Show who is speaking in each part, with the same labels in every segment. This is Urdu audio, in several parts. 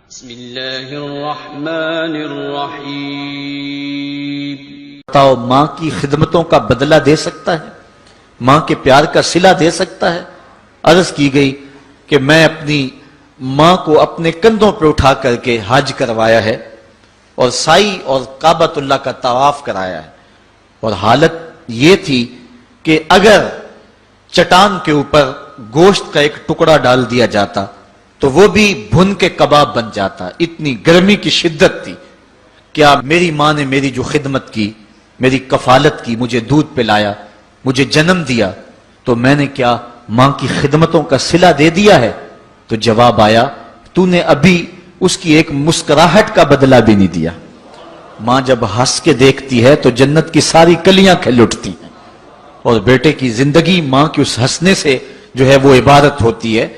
Speaker 1: بسم اللہ الرحمن الرحیم۔
Speaker 2: بتاؤ، ماں کی خدمتوں کا بدلہ دے سکتا ہے؟ ماں کے پیار کا صلہ دے سکتا ہے؟ عرض کی گئی کہ میں اپنی ماں کو اپنے کندھوں پہ اٹھا کر کے حج کروایا ہے اور سائی اور کعبۃ اللہ کا طواف کرایا ہے، اور حالت یہ تھی کہ اگر چٹان کے اوپر گوشت کا ایک ٹکڑا ڈال دیا جاتا تو وہ بھی بھن کے کباب بن جاتا، اتنی گرمی کی شدت تھی۔ کیا میری ماں نے میری جو خدمت کی، میری کفالت کی، مجھے دودھ پلایا، مجھے جنم دیا، تو میں نے کیا ماں کی خدمتوں کا صلہ دے دیا ہے؟ تو جواب آیا، تو نے ابھی اس کی ایک مسکراہٹ کا بدلہ بھی نہیں دیا۔ ماں جب ہنس کے دیکھتی ہے تو جنت کی ساری کلیاں کھل اٹھتی ہیں، اور بیٹے کی زندگی ماں کے اس ہنسنے سے جو ہے وہ عبارت ہوتی ہے۔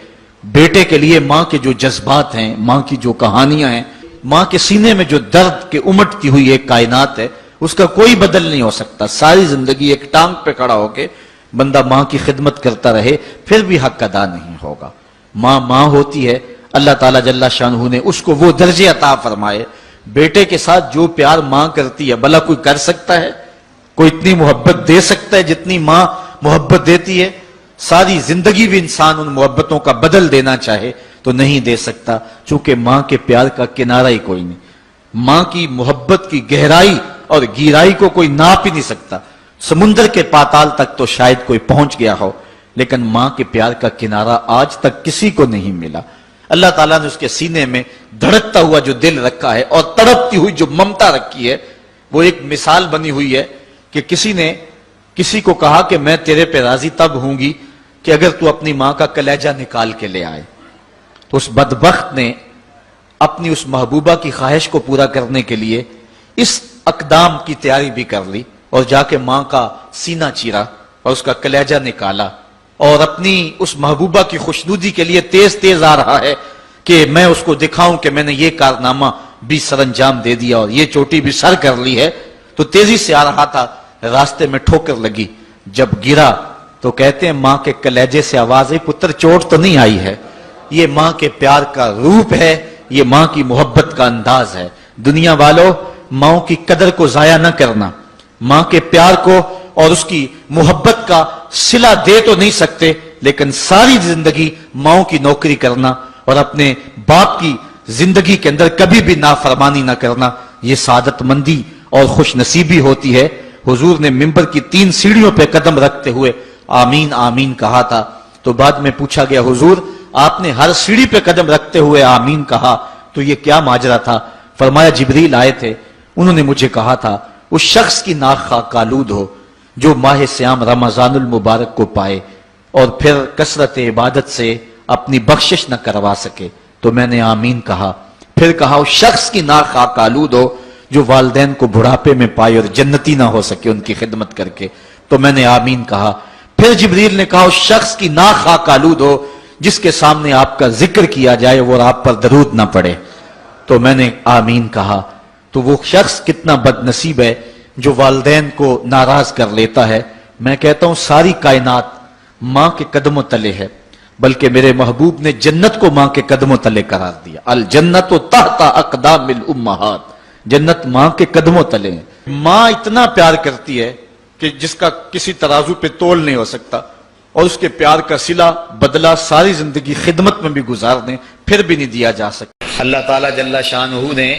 Speaker 2: بیٹے کے لیے ماں کے جو جذبات ہیں، ماں کی جو کہانیاں ہیں، ماں کے سینے میں جو درد کے امٹتی ہوئی ایک کائنات ہے، اس کا کوئی بدل نہیں ہو سکتا۔ ساری زندگی ایک ٹانگ پہ کھڑا ہو کے بندہ ماں کی خدمت کرتا رہے پھر بھی حق ادا نہیں ہوگا۔ ماں ہوتی ہے، اللہ تعالیٰ جل شانہ نے اس کو وہ درجے عطا فرمائے۔ بیٹے کے ساتھ جو پیار ماں کرتی ہے بھلا کوئی کر سکتا ہے؟ کوئی اتنی محبت دے سکتا ہے جتنی ماں محبت دیتی ہے؟ ساری زندگی بھی انسان ان محبتوں کا بدل دینا چاہے تو نہیں دے سکتا، چونکہ ماں کے پیار کا کنارہ ہی کوئی نہیں۔ ماں کی محبت کی گہرائی اور گہرائی کو کوئی ناپ ہی نہیں سکتا۔ سمندر کے پاتال تک تو شاید کوئی پہنچ گیا ہو، لیکن ماں کے پیار کا کنارہ آج تک کسی کو نہیں ملا۔ اللہ تعالیٰ نے اس کے سینے میں دھڑکتا ہوا جو دل رکھا ہے اور تڑپتی ہوئی جو ممتا رکھی ہے، وہ ایک مثال بنی ہوئی ہے کہ کسی نے کسی کو کہا کہ میں تیرے پہ راضی تب ہوں گی کہ اگر تو اپنی ماں کا کلیجہ نکال کے لے آئے۔ تو اس بدبخت نے اپنی اس محبوبہ کی خواہش کو پورا کرنے کے لیے اس اقدام کی تیاری بھی کر لی، اور جا کے ماں کا سینہ چیرا اور اس کا کلیجہ نکالا، اور اپنی اس محبوبہ کی خوشنودی کے لیے تیز تیز آ رہا ہے کہ میں اس کو دکھاؤں کہ میں نے یہ کارنامہ بھی سر انجام دے دیا اور یہ چوٹی بھی سر کر لی ہے۔ تو تیزی سے آ رہا تھا، راستے میں ٹھوکر لگی، جب گرا تو کہتے ہیں ماں کے کلیجے سے آواز آئی، پتر چوٹ تو نہیں آئی ہے؟ یہ ماں کے پیار کا روپ ہے، یہ ماں کی محبت کا انداز ہے۔ دنیا والوں، ماں کی قدر کو ضائع نہ کرنا، ماں کے پیار کو اور اس کی محبت کا صلہ دے تو نہیں سکتے، لیکن ساری زندگی ماں کی نوکری کرنا اور اپنے باپ کی زندگی کے اندر کبھی بھی نافرمانی نہ کرنا، یہ سعادت مندی اور خوش نصیبی ہوتی ہے۔ حضور نے منبر کی 3 سیڑھیوں پہ قدم رکھتے ہوئے آمین آمین کہا تھا، تو بعد میں پوچھا گیا حضور آپ نے ہر سیڑھی پہ قدم رکھتے ہوئے آمین کہا، تو یہ کیا ماجرا تھا؟ فرمایا جبریل آئے تھے، انہوں نے مجھے کہا تھا اس شخص کی ناک خاک آلود ہو جو ماہ سیام رمضان المبارک کو پائے اور پھر کثرت عبادت سے اپنی بخشش نہ کروا سکے، تو میں نے آمین کہا۔ پھر کہا اس شخص کی ناک خاک آلود ہو جو والدین کو بڑھاپے میں پائے اور جنتی نہ ہو سکے ان کی خدمت کر کے، تو میں نے آمین کہا۔ پھر جبریل نے کہا اس شخص کی ناک خاک آلود ہو جس کے سامنے آپ کا ذکر کیا جائے وہ آپ پر درود نہ پڑے، تو میں نے آمین کہا۔ تو وہ شخص کتنا بد نصیب ہے جو والدین کو ناراض کر لیتا ہے۔ میں کہتا ہوں ساری کائنات ماں کے قدموں تلے ہے، بلکہ میرے محبوب نے جنت کو ماں کے قدموں تلے قرار دیا۔ الجنت تحت اقدام الامہات، جنت ماں کے قدموں تلے ہیں۔ ماں اتنا پیار کرتی ہے کہ جس کا کسی ترازو پہ تول نہیں ہو سکتا، اور اس کے پیار کا صلہ بدلہ ساری زندگی خدمت میں بھی گزار دیں پھر بھی نہیں دیا جا سکتا۔ اللہ تعالیٰ جل شانہ نے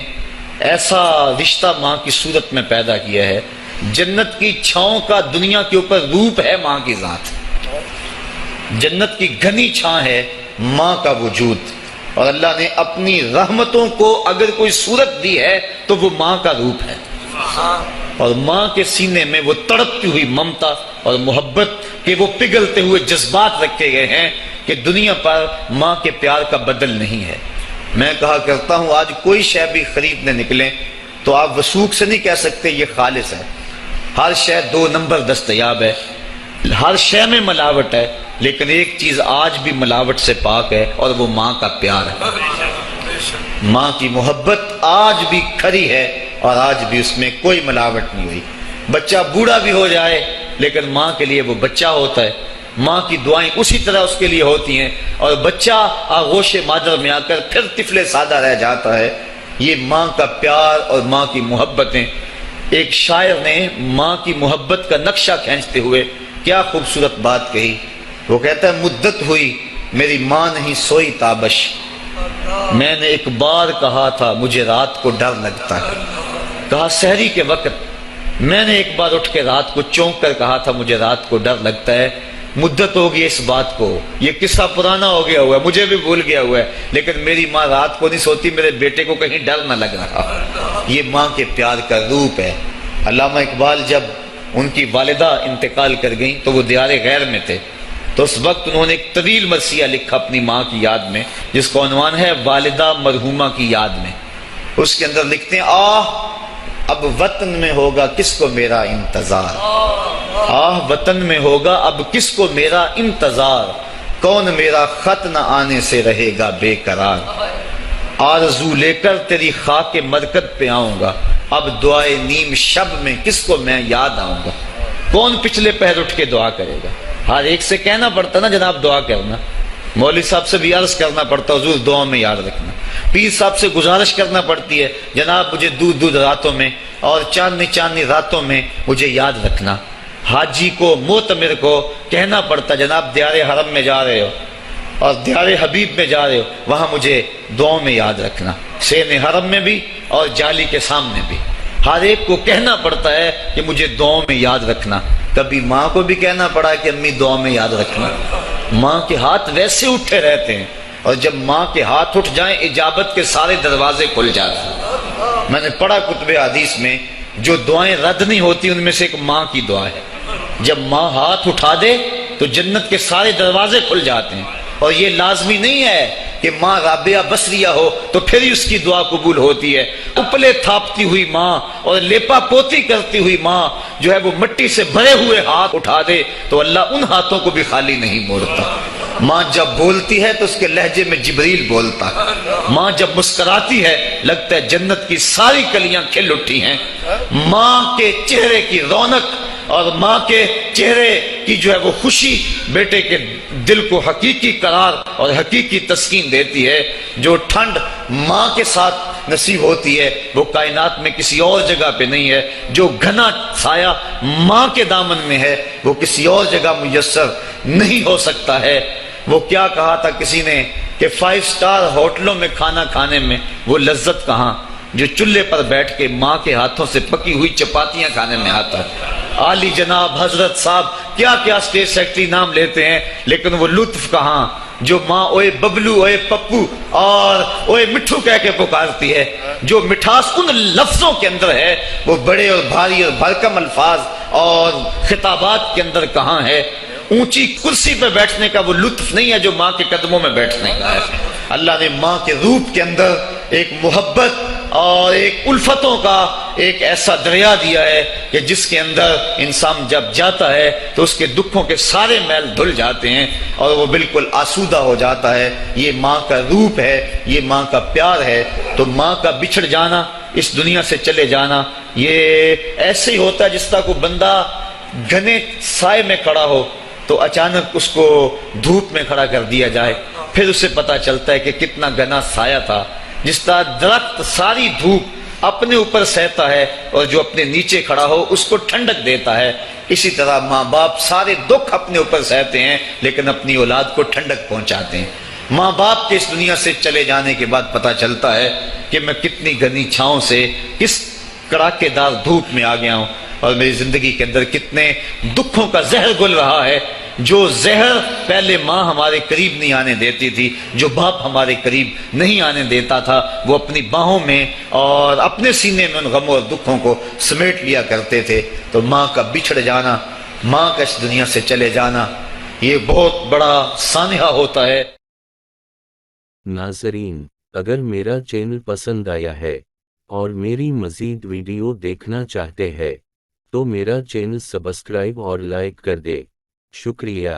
Speaker 2: ایسا رشتہ ماں کی صورت میں پیدا کیا ہے، جنت کی چھاؤں کا دنیا کے اوپر روپ ہے ماں کی ذات، جنت کی گھنی چھاں ہے ماں کا وجود، اور اللہ نے اپنی رحمتوں کو اگر کوئی صورت دی ہے تو وہ ماں کا روپ ہے، اور ماں کے سینے میں وہ تڑپتی ہوئی ممتا اور محبت کے وہ پگھلتے ہوئے جذبات رکھے گئے ہیں کہ دنیا پر ماں کے پیار کا بدل نہیں ہے۔ میں کہا کرتا ہوں آج کوئی شے بھی خریدنے نکلیں تو آپ وثوق سے نہیں کہہ سکتے یہ خالص ہے، ہر شے 2 نمبر دستیاب ہے، ہر شے میں ملاوٹ ہے، لیکن ایک چیز آج بھی ملاوٹ سے پاک ہے اور وہ ماں کا پیار ہے۔ ماں کی محبت آج بھی کھری ہے اور آج بھی اس میں کوئی ملاوٹ نہیں ہوئی۔ بچہ بوڑھا بھی ہو جائے لیکن ماں کے لیے وہ بچہ ہوتا ہے، ماں کی دعائیں اسی طرح اس کے لیے ہوتی ہیں، اور بچہ آغوش مادر میں آ کر پھر طفل سادہ رہ جاتا ہے۔ یہ ماں کا پیار اور ماں کی محبتیں۔ ایک شاعر نے ماں کی محبت کا نقشہ کھینچتے ہوئے کیا خوبصورت بات کہی۔ وہ کہتا ہے مدت ہوئی میری ماں نہیں سوئی تابش، میں نے ایک بار کہا تھا مجھے رات کو ڈر لگتا ہے۔ کہا سحری کے وقت میں نے ایک بار اٹھ کے رات کو چونک کر کہا تھا مجھے رات کو ڈر لگتا ہے۔ مدت ہو گئی اس بات کو، یہ قصہ پرانا ہو گیا ہوا ہے، مجھے بھی بھول گیا ہوا ہے، لیکن میری ماں رات کو نہیں سوتی، میرے بیٹے کو کہیں ڈر نہ لگ رہا۔ یہ ماں کے پیار کا روپ ہے۔ علامہ اقبال جب ان کی والدہ انتقال کر گئیں تو وہ دیار غیر میں تھے، تو اس وقت انہوں نے ایک طویل مرثیہ لکھا اپنی ماں کی یاد میں، جس کا عنوان ہے والدہ مرحومہ کی یاد میں۔ اس کے اندر لکھتے ہیں آہ اب وطن میں ہوگا کس کو میرا انتظار، آہ وطن میں ہوگا اب کس کو میرا انتظار، کون میرا خط نہ آنے سے رہے گا بے قرار، آرزو لے کر تیری خاک مرکت پہ آؤں گا، اب دعائے نیم شب میں کس کو میں یاد آؤں گا۔ کون پچھلے پہر اٹھ کے دعا کرے گا؟ ہر ایک سے کہنا پڑتا نا جناب دعا کرنا، مولوی صاحب سے بھی عرض کرنا پڑتا حضور دعا میں یاد رکھنا، پیر صاحب سے گزارش کرنا پڑتی ہے جناب مجھے دودھ راتوں میں اور چاندنی راتوں میں مجھے یاد رکھنا، حاجی کو معتمر کو کہنا پڑتا جناب دیار حرم میں جا رہے ہو اور دیار حبیب میں جا رہے ہو وہاں مجھے دعاؤں میں یاد رکھنا، سین حرم میں بھی اور جالی کے سامنے بھی، ہر ایک کو کہنا پڑتا ہے کہ مجھے دعاؤں میں یاد رکھنا۔ کبھی ماں کو بھی کہنا پڑا کہ امی دعاؤں میں یاد رکھنا۔ ماں کے ہاتھ ویسے اٹھے رہتے ہیں، اور جب ماں کے ہاتھ اٹھ جائیں اجابت کے سارے دروازے کھل جاتے ہیں۔ میں نے پڑھا کتب حدیث میں جو دعائیں رد نہیں ہوتی ان میں سے ایک ماں کی دعا ہے، جب ماں ہاتھ اٹھا دے تو جنت کے سارے دروازے کھل جاتے ہیں، اور یہ لازمی نہیں ہے کہ ماں رابعہ بصریہ ہو تو پھر ہی اس کی دعا قبول ہوتی ہے۔ اپلے تھاپتی ہوئی ماں اور لیپا پوتی کرتی ہوئی ماں جو ہے وہ مٹی سے بھرے ہوئے ہاتھ اٹھا دے تو اللہ ان ہاتھوں کو بھی خالی نہیں موڑتا۔ ماں جب بولتی ہے تو اس کے لہجے میں جبریل بولتا ہے، ماں جب مسکراتی ہے لگتا ہے جنت کی ساری کلیاں کھل اٹھی ہیں۔ ماں کے چہرے کی رونق اور ماں کے چہرے کی جو ہے وہ خوشی بیٹے کے دل کو حقیقی قرار اور حقیقی تسکین دیتی ہے۔ جو ٹھنڈ ماں کے ساتھ نصیب ہوتی ہے وہ کائنات میں کسی اور جگہ پہ نہیں ہے، جو گھنا سایہ ماں کے دامن میں ہے وہ کسی اور جگہ میسر نہیں ہو سکتا ہے۔ وہ کیا کہا تھا کسی نے کہ 5 سٹار ہوٹلوں میں کھانا کھانے میں وہ لذت کہاں جو چولہے پر بیٹھ کے ماں کے ہاتھوں سے پکی ہوئی چپاتیاں کھانے میں آتا ہے۔ عالی جناب حضرت صاحب کیا کیا اسٹیٹ سیکرٹری نام لیتے ہیں، لیکن وہ لطف کہاں جو ماں اوئے ببلو اوئے پپو اور اوئے مٹھو کہہ کے پکارتی ہے۔ جو مٹھاس ان لفظوں کے اندر ہے وہ بڑے اور بھاری اور بھرکم الفاظ اور خطابات کے اندر کہاں ہے۔ اونچی کرسی پہ بیٹھنے کا وہ لطف نہیں ہے جو ماں کے قدموں میں بیٹھنے کا ہے۔ اللہ نے ماں کے روپ کے اندر ایک محبت اور ایک الفتوں کا ایک ایسا دریا دیا ہے کہ جس کے اندر انسان جب جاتا ہے تو اس کے دکھوں کے سارے میل دھل جاتے ہیں اور وہ بالکل آسودہ ہو جاتا ہے۔ یہ ماں کا روپ ہے، یہ ماں کا پیار ہے۔ تو ماں کا بچھڑ جانا، اس دنیا سے چلے جانا، یہ ایسے ہی ہوتا ہے جس طرح کوئی بندہ گھنے سائے میں کھڑا ہو تو اچانک اس کو دھوپ میں کھڑا کر دیا جائے، پھر اسے پتا چلتا ہے کہ کتنا گھنا سایہ تھا۔ جس طرح درخت ساری دھوپ اپنے اوپر سہتا ہے اور جو اپنے نیچے کھڑا ہو اس کو ٹھنڈک دیتا ہے، اسی طرح ماں باپ سارے دکھ اپنے اوپر سہتے ہیں لیکن اپنی اولاد کو ٹھنڈک پہنچاتے ہیں۔ ماں باپ کے اس دنیا سے چلے جانے کے بعد پتا چلتا ہے کہ میں کتنی گھنی چھاؤں سے کس کڑاکے دار دھوپ میں آ گیا ہوں، اور میری زندگی کے اندر کتنے دکھوں کا زہر گل رہا ہے۔ جو زہر پہلے ماں ہمارے قریب نہیں آنے دیتی تھی، جو باپ ہمارے قریب نہیں آنے دیتا تھا، وہ اپنی باہوں میں اور اپنے سینے میں ان غموں اور دکھوں کو سمیٹ لیا کرتے تھے۔ تو ماں کا بچھڑ جانا، ماں کا اس دنیا سے چلے جانا، یہ بہت بڑا سانحہ ہوتا ہے۔
Speaker 3: ناظرین، اگر میرا چینل پسند آیا ہے اور میری مزید ویڈیو دیکھنا چاہتے ہیں تو میرا چینل سبسکرائب اور لائک کر دے۔ شکریہ۔